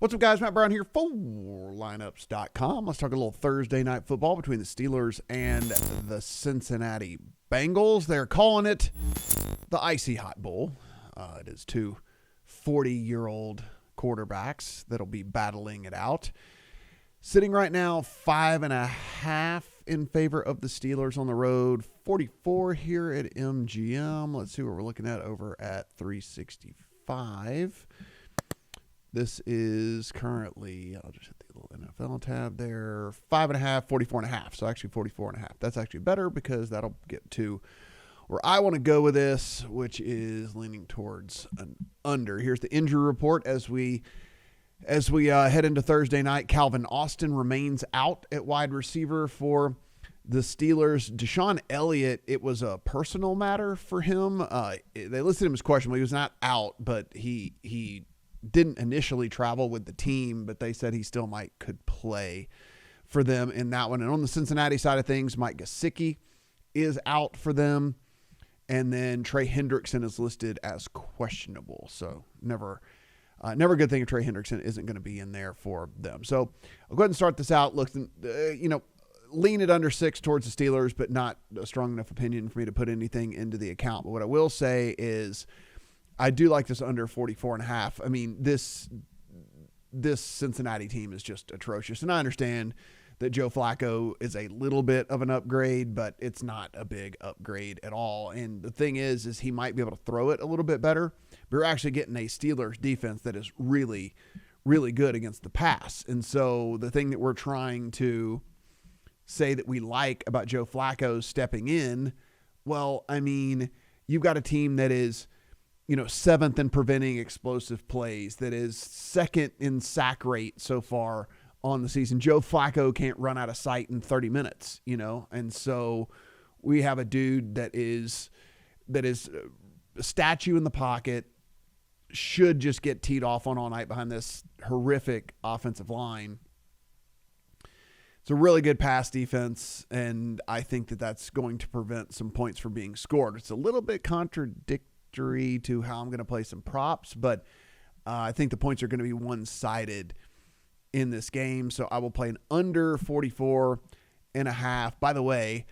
What's up, guys? Matt Brown here for lineups.com. Let's talk a little Thursday night football between the Steelers and the Cincinnati Bengals. They're calling it the Icy Hot Bowl. It is two 40-year-old quarterbacks that'll be battling it out. Sitting right now, 5.5 in favor of the Steelers on the road, 44 here at MGM. Let's see what we're looking at over at 365. This is currently, I'll just hit the little NFL tab there, 5.5, 44.5. So actually 44.5. That's actually better because that'll get to where I want to go with this, which is leaning towards an under. Here's the injury report as we head into Thursday night. Calvin Austin remains out at wide receiver for the Steelers. Deshaun Elliott, it was a personal matter for him. They listed him as questionable. He was not out, but he didn't initially travel with the team, but they said he still could play for them in that one. And on the Cincinnati side of things, Mike Gesicki is out for them. And then Trey Hendrickson is listed as questionable. So never a good thing if Trey Hendrickson isn't going to be in there for them. So I'll go ahead and start this out. Look, lean it under 6 towards the Steelers, but not a strong enough opinion for me to put anything into the account. But what I will say is I do like this under 44.5. I mean, this Cincinnati team is just atrocious. And I understand that Joe Flacco is a little bit of an upgrade, but it's not a big upgrade at all. And the thing is he might be able to throw it a little bit better. But we're actually getting a Steelers defense that is really, really good against the pass. And so the thing that we're trying to say that we like about Joe Flacco stepping in, well, I mean, you've got a team that is, 7th in preventing explosive plays, that is 2nd in sack rate so far on the season. Joe Flacco can't run out of sight in 30 minutes, and so we have a dude that is a statue in the pocket, should just get teed off on all night behind this horrific offensive line. It's a really good pass defense, and I think that that's going to prevent some points from being scored. It's a little bit contradictory to how I'm going to play some props, but I think the points are going to be one-sided in this game. So I will play an under 44.5. By the way,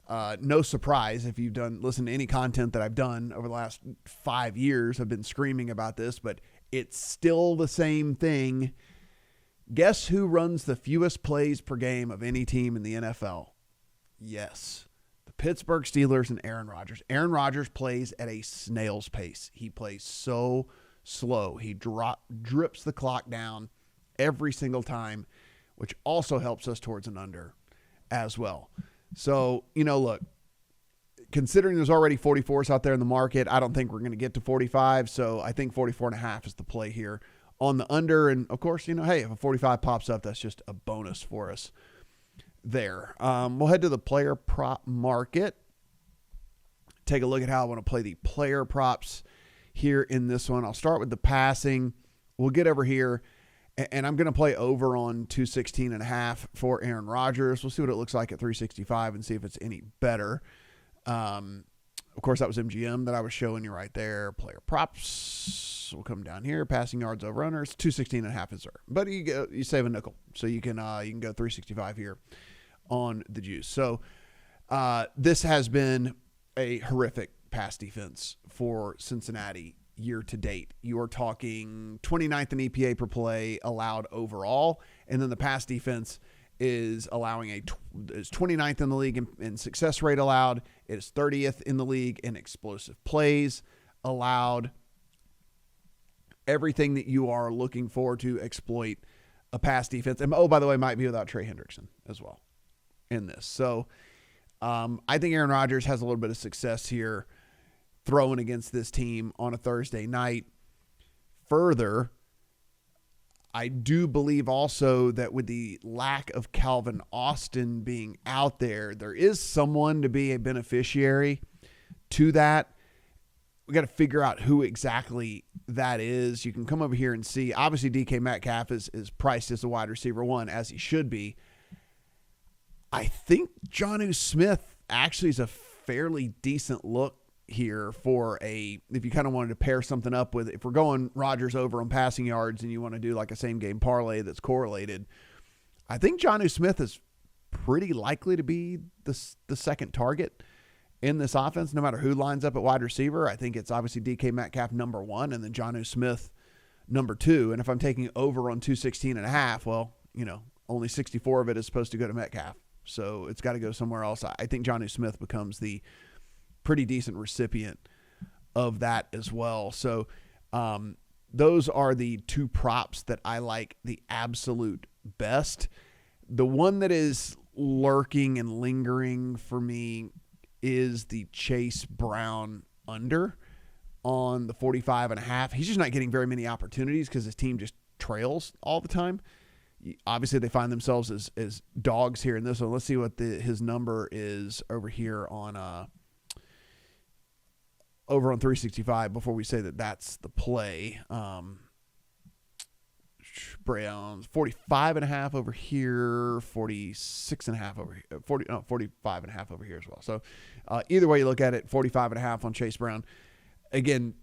no surprise if you've listened to any content that I've done over the last 5 years. I've been screaming about this, but it's still the same thing. Guess who runs the fewest plays per game of any team in the NFL? Yes, the Pittsburgh Steelers and Aaron Rodgers. Aaron Rodgers plays at a snail's pace. He plays so slow. He drips the clock down every single time, which also helps us towards an under as well. So, look, considering there's already 44s out there in the market, I don't think we're going to get to 45. So I think 44.5 is the play here on the under. And of course, hey, if a 45 pops up, that's just a bonus for us there. We'll head to the player prop market. Take a look at how I want to play the player props here in this one. I'll start with the passing. We'll get over here, and I'm going to play over on 216.5 for Aaron Rodgers. We'll see what it looks like at 365 and see if it's any better. Of course, that was MGM that I was showing you right there. Player props. We'll come down here. Passing yards over under. It's 216.5 is there, but you save a nickel, so you can go 365 here on the juice. So this has been a horrific pass defense for Cincinnati year to date. You are talking 29th in EPA per play allowed overall, and then the pass defense is allowing is 29th in the league in success rate allowed. It is 30th in the league in explosive plays allowed. Everything that you are looking for to exploit a pass defense. And by the way, might be without Trey Hendrickson as well in this. So I think Aaron Rodgers has a little bit of success here throwing against this team on a Thursday night. Further, I do believe also that with the lack of Calvin Austin being out there, there is someone to be a beneficiary to that. We got to figure out who exactly that is. You can come over here and see. Obviously, DK Metcalf is priced as a wide receiver 1, as he should be. I think Jonnu Smith actually is a fairly decent look here for if you kind of wanted to pair something up with, if we're going Rodgers over on passing yards and you want to do like a same game parlay that's correlated, I think Jonnu Smith is pretty likely to be the second target in this offense, no matter who lines up at wide receiver. I think it's obviously DK Metcalf number 1 and then Jonnu Smith number 2. And if I'm taking over on 216.5, well, only 64 of it is supposed to go to Metcalf. So it's got to go somewhere else. I think Jonnu Smith becomes the pretty decent recipient of that as well. So those are the 2 props that I like the absolute best. The one that is lurking and lingering for me is the Chase Brown under on the 45.5. He's just not getting very many opportunities because his team just trails all the time. Obviously, they find themselves as dogs here in this one. Let's see what his number is over here on 365 before we say that that's the play. Brown's 45.5 over here, 46.5 over here, 45.5 over here as well. So either way you look at it, 45.5 on Chase Brown. Again,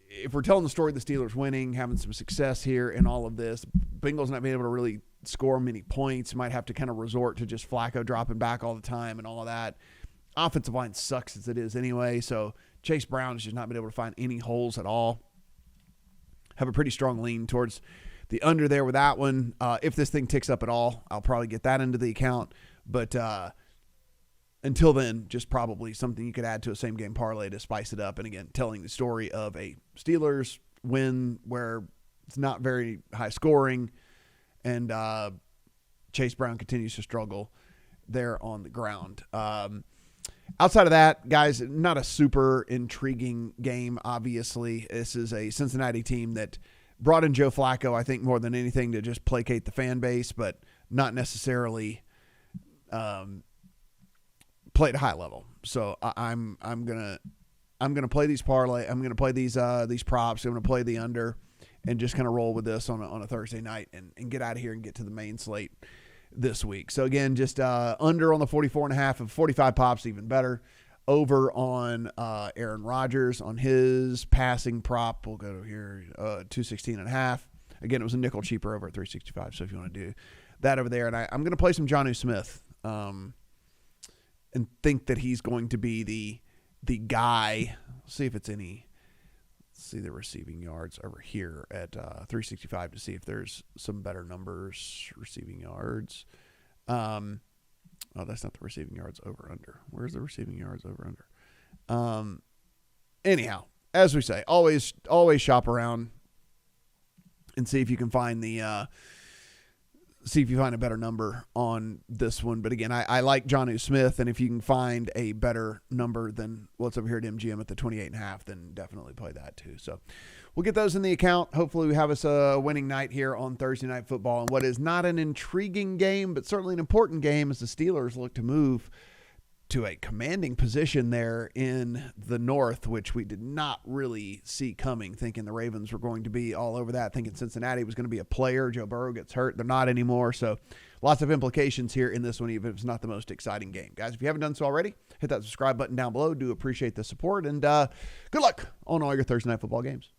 if we're telling the story of the Steelers winning, having some success here in all of this, Bengals not being able to really score many points, might have to kind of resort to just Flacco dropping back all the time and all of that. Offensive line sucks as it is anyway, so Chase Brown has just not been able to find any holes at all. Have a pretty strong lean towards the under there with that one. If this thing ticks up at all, I'll probably get that into the account. But until then, just probably something you could add to a same-game parlay to spice it up. And again, telling the story of a Steelers win where it's not very high scoring, and Chase Brown continues to struggle there on the ground. Outside of that, guys, not a super intriguing game, obviously. This is a Cincinnati team that brought in Joe Flacco, I think, more than anything to just placate the fan base, but not necessarily play at a high level. So I'm gonna play these parlay. I'm gonna play these props. I'm gonna play the under, and just kind of roll with this on a Thursday night and get out of here and get to the main slate this week. So again, just under on the 44.5 and 45 pops, even better. Over on Aaron Rodgers on his passing prop. We'll go to here, 216.5. Again, it was a nickel cheaper over at 365. So if you want to do that over there, and I'm going to play some Jonnu Smith, and think that he's going to be the guy. Let's see if it's any. Let's see the receiving yards over here at 365 to see if there's some better numbers. Receiving yards. Oh, that's not the receiving yards over under. Where's the receiving yards over under? Anyhow, as we say, always shop around and see if you can find a better number on this one. But again, I like Jonnu Smith, and if you can find a better number than what's over here at MGM at the 28.5, then definitely play that too. So we'll get those in the account. Hopefully we have us a winning night here on Thursday Night Football, and what is not an intriguing game, but certainly an important game as the Steelers look to move to a commanding position there in the North, which we did not really see coming, thinking the Ravens were going to be all over that, thinking Cincinnati was going to be a player. Joe Burrow gets hurt. They're not anymore. So lots of implications here in this one, even if it's not the most exciting game. Guys, if you haven't done so already, hit that subscribe button down below. Do appreciate the support, and good luck on all your Thursday Night Football games.